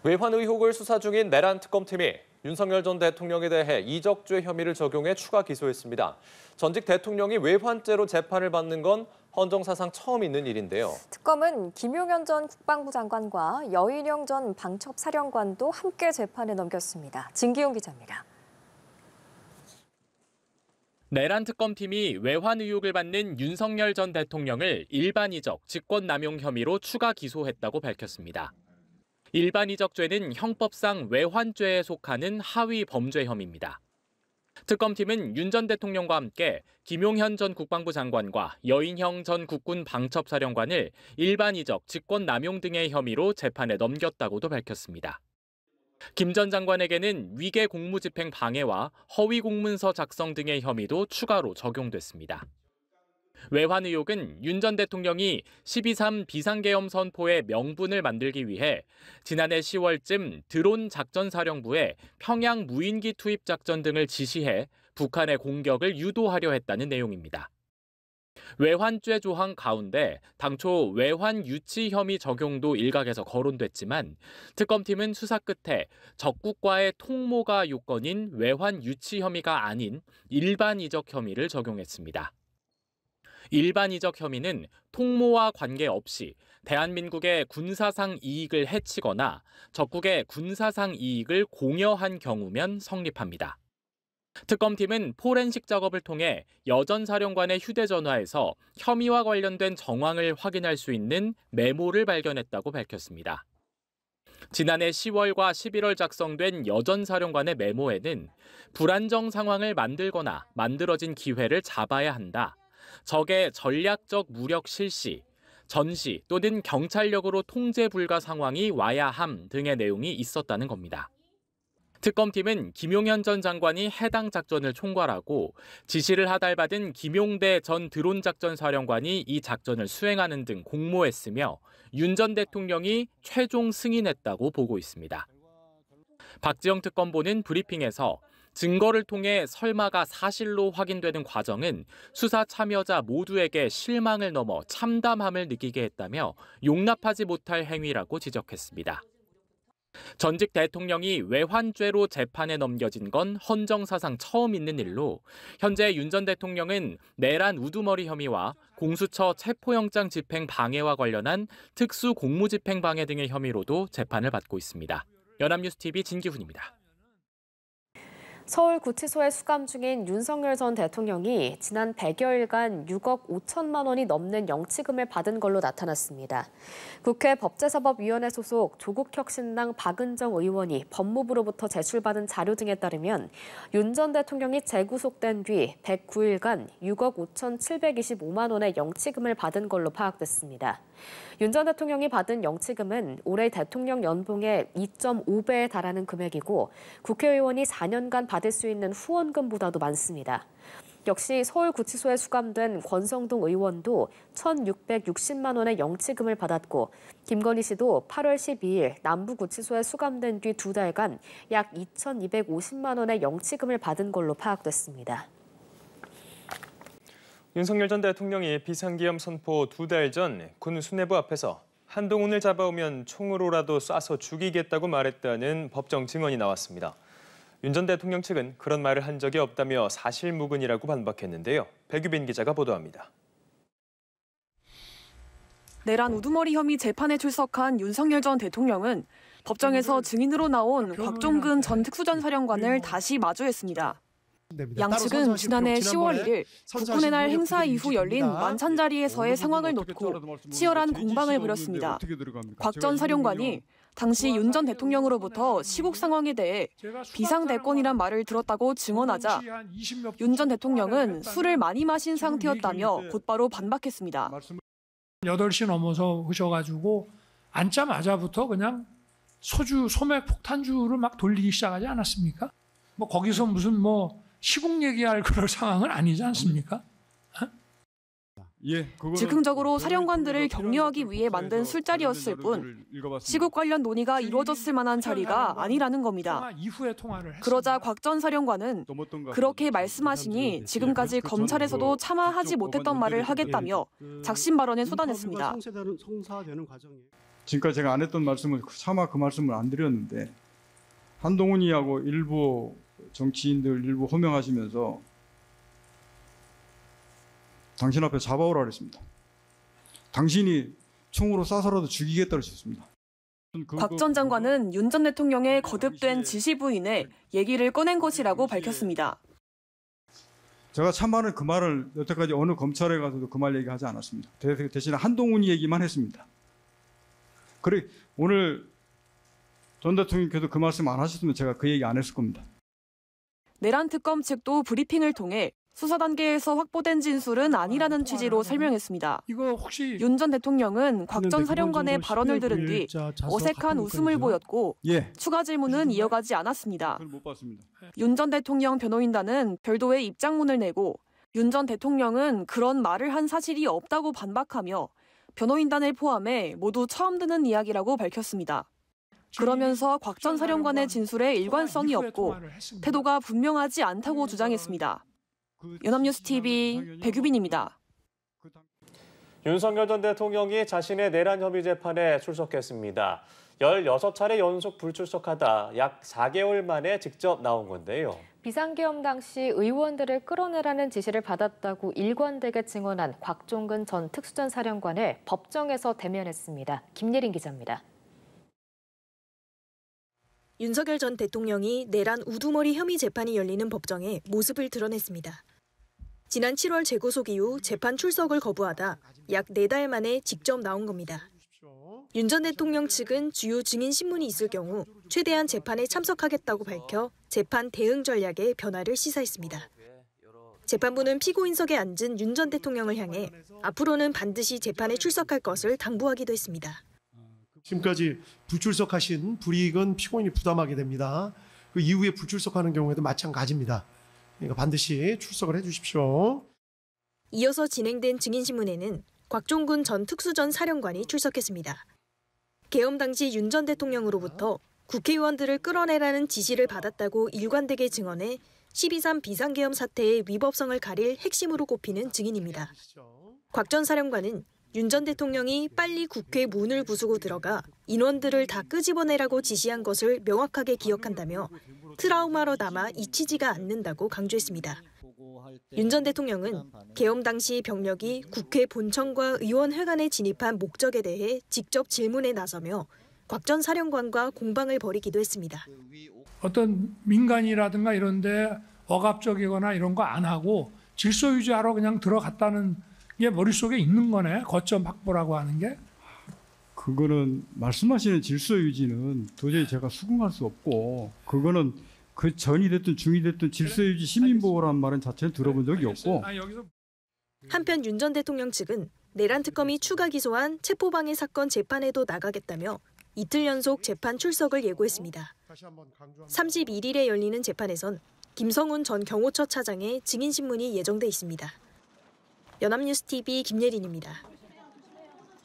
외환 의혹을 수사 중인 내란 특검팀이 윤석열 전 대통령에 대해 이적죄 혐의를 적용해 추가 기소했습니다. 전직 대통령이 외환죄로 재판을 받는 건 헌정사상 처음 있는 일인데요. 특검은 김용현 전 국방부 장관과 여인영 전 방첩사령관도 함께 재판에 넘겼습니다. 진기용 기자입니다. 내란 특검팀이 외환 의혹을 받는 윤석열 전 대통령을 일반 이적, 직권남용 혐의로 추가 기소했다고 밝혔습니다. 일반 이적죄는 형법상 외환죄에 속하는 하위 범죄 혐의입니다. 특검팀은 윤 전 대통령과 함께 김용현 전 국방부 장관과 여인형 전 국군 방첩사령관을 일반 이적, 직권남용 등의 혐의로 재판에 넘겼다고도 밝혔습니다. 김 전 장관에게는 위계 공무집행 방해와 허위 공문서 작성 등의 혐의도 추가로 적용됐습니다. 외환 의혹은 윤 전 대통령이 12.3 비상계엄 선포의 명분을 만들기 위해 지난해 10월쯤 드론 작전사령부에 평양 무인기 투입 작전 등을 지시해 북한의 공격을 유도하려 했다는 내용입니다. 외환죄 조항 가운데 당초 외환 유치 혐의 적용도 일각에서 거론됐지만 특검팀은 수사 끝에 적국과의 통모가 요건인 외환 유치 혐의가 아닌 일반 이적 혐의를 적용했습니다. 일반 이적 혐의는 통모와 관계없이 대한민국의 군사상 이익을 해치거나 적국의 군사상 이익을 공여한 경우면 성립합니다. 특검팀은 포렌식 작업을 통해 여 전 사령관의 휴대전화에서 혐의와 관련된 정황을 확인할 수 있는 메모를 발견했다고 밝혔습니다. 지난해 10월과 11월 작성된 여 전 사령관의 메모에는 불안정 상황을 만들거나 만들어진 기회를 잡아야 한다. 적의 전략적 무력 실시, 전시 또는 경찰력으로 통제 불가 상황이 와야 함 등의 내용이 있었다는 겁니다. 특검팀은 김용현 전 장관이 해당 작전을 총괄하고 지시를 하달받은 김용대 전 드론작전사령관이 이 작전을 수행하는 등 공모했으며 윤 전 대통령이 최종 승인했다고 보고 있습니다. 박지영 특검보는 브리핑에서 증거를 통해 설마가 사실로 확인되는 과정은 수사 참여자 모두에게 실망을 넘어 참담함을 느끼게 했다며 용납하지 못할 행위라고 지적했습니다. 전직 대통령이 외환죄로 재판에 넘겨진 건 헌정사상 처음 있는 일로 현재 윤 전 대통령은 내란 우두머리 혐의와 공수처 체포영장 집행 방해와 관련한 특수 공무집행 방해 등의 혐의로도 재판을 받고 있습니다. 연합뉴스TV 진기훈입니다. 서울구치소에 수감 중인 윤석열 전 대통령이 지난 100여일간 6억 5천만 원이 넘는 영치금을 받은 걸로 나타났습니다. 국회 법제사법위원회 소속 조국혁신당 박은정 의원이 법무부로부터 제출받은 자료 등에 따르면 윤 전 대통령이 재구속된 뒤 109일간 6억 5,725만 원의 영치금을 받은 걸로 파악됐습니다. 윤 전 대통령이 받은 영치금은 올해 대통령 연봉의 2.5배에 달하는 금액이고 국회의원이 4년간 받을 수 있는 후원금보다도 많습니다. 역시 서울구치소에 수감된 권성동 의원도 1,660만 원의 영치금을 받았고 김건희 씨도 8월 12일 남부구치소에 수감된 뒤 2달간 약 2,250만 원의 영치금을 받은 걸로 파악됐습니다. 윤석열 전 대통령이 비상계엄 선포 2달 전 군 수뇌부 앞에서 한동훈을 잡아오면 총으로라도 쏴서 죽이겠다고 말했다는 법정 증언이 나왔습니다. 윤 전 대통령 측은 그런 말을 한 적이 없다며 사실무근이라고 반박했는데요. 백유빈 기자가 보도합니다. 내란 우두머리 혐의 재판에 출석한 윤석열 전 대통령은 법정에서 증인으로 나온 곽종근 전 특수전사령관을 다시 마주했습니다. 양측은 지난해 10월 1일 국군의 날 행사 이후 열린 만찬 자리에서의 상황을 놓고 치열한 공방을 벌였습니다. 곽 전 사령관이 당시 윤 전 대통령으로부터 시국 상황에 대해 비상대권이란 말을 들었다고 증언하자 윤 전 대통령은 술을 많이 마신 상태였다며 곧바로 반박했습니다. 8시 넘어서 오셔가지고 앉자마자부터 그냥 소맥 폭탄주를 막 돌리기 시작하지 않았습니까? 뭐 거기서 무슨 시국 얘기할 그럴 상황은 아니지 않습니까? 즉흥적으로 사령관들을 격려하기 위해 만든 술자리였을 뿐 시국 관련 논의가 이루어졌을 만한 자리가 아니라는 겁니다. 그러자 곽 전 사령관은 그렇게 말씀하시니 지금까지 검찰에서도 차마 하지 못했던 말을 하겠다며 작심 발언에 쏟아냈습니다. 지금까지 제가 안 했던 말씀을 차마 그 말씀을 안 드렸는데 한동훈이하고 일부 정치인들 일부 호명하시면서 당신 앞에 잡아오라 그랬습니다. 당신이 총으로 쏴서라도 죽이겠다고 했습니다. 곽 전 장관은 윤 전 대통령의 거듭된 지시 부인에 얘기를 꺼낸 것이라고 밝혔습니다. 제가 참말은 그 말을 여태까지 어느 검찰에 가서도 그 말 얘기하지 않았습니다. 대신에 한동훈이 얘기만 했습니다. 그래 오늘 전 대통령께서 그 말씀 안 하셨으면 제가 그 얘기 안 했을 겁니다. 내란 특검 측도 브리핑을 통해 수사 단계에서 확보된 진술은 아니라는 취지로 설명했습니다. 이거 혹시 윤 전 대통령은 곽 전 사령관의 발언을 들은 뒤 어색한 웃음을 보였고 추가 질문은 이어가지 않았습니다. 못 봤습니다. 윤 전 대통령 변호인단은 별도의 입장문을 내고 윤 전 대통령은 그런 말을 한 사실이 없다고 반박하며 변호인단을 포함해 모두 처음 듣는 이야기라고 밝혔습니다. 그러면서 곽 전 사령관의 진술에 일관성이 없고 태도가 분명하지 않다고 주장했습니다. 연합뉴스 TV 백유빈입니다. 윤석열 전 대통령이 자신의 내란 혐의 재판에 출석했습니다. 16차례 연속 불출석하다 약 4개월 만에 직접 나온 건데요. 비상계엄 당시 의원들을 끌어내라는 지시를 받았다고 일관되게 증언한 곽종근 전 특수전사령관을 법정에서 대면했습니다. 김예린 기자입니다. 윤석열 전 대통령이 내란 우두머리 혐의 재판이 열리는 법정에 모습을 드러냈습니다. 지난 7월 재구속 이후 재판 출석을 거부하다 약 4달 만에 직접 나온 겁니다. 윤 전 대통령 측은 주요 증인 신문이 있을 경우 최대한 재판에 참석하겠다고 밝혀 재판 대응 전략의 변화를 시사했습니다. 재판부는 피고인석에 앉은 윤 전 대통령을 향해 앞으로는 반드시 재판에 출석할 것을 당부하기도 했습니다. 지금까지 불출석하신 불이익은 피고인이 부담하게 됩니다. 그 이후에 불출석하는 경우에도 마찬가지입니다. 그러니까 반드시 출석을 해주십시오. 이어서 진행된 증인신문에는 곽종근 전 특수전 사령관이 출석했습니다. 계엄 당시 윤 전 대통령으로부터 국회의원들을 끌어내라는 지시를 받았다고 일관되게 증언해 12.3 비상계엄 사태의 위법성을 가릴 핵심으로 꼽히는 증인입니다. 곽 전 사령관은 윤 전 대통령이 빨리 국회 문을 부수고 들어가 인원들을 다 끄집어내라고 지시한 것을 명확하게 기억한다며 트라우마로 남아 잊히지가 않는다고 강조했습니다. 윤 전 대통령은 계엄 당시 병력이 국회 본청과 의원회관에 진입한 목적에 대해 직접 질문에 나서며 곽 전 사령관과 공방을 벌이기도 했습니다. 어떤 민간이라든가 이런 데 억압적이거나 이런 거 안 하고 질서 유지하러 그냥 들어갔다는 게 머릿속에 있는 거네. 거점 확보라고 하는 게. 그거는 말씀하시는 질서 유지는 도저히 제가 수긍할 수 없고 그거는 그 전이 됐든 중이 됐든 질서 유지 시민보호라는 말은 자체는 들어본 적이 없고. 한편 윤 전 대통령 측은 내란 특검이 추가 기소한 체포방해 사건 재판에도 나가겠다며 이틀 연속 재판 출석을 예고했습니다. 31일에 열리는 재판에선 김성훈 전 경호처 차장의 증인신문이 예정돼 있습니다. 연합뉴스 TV 김예린입니다.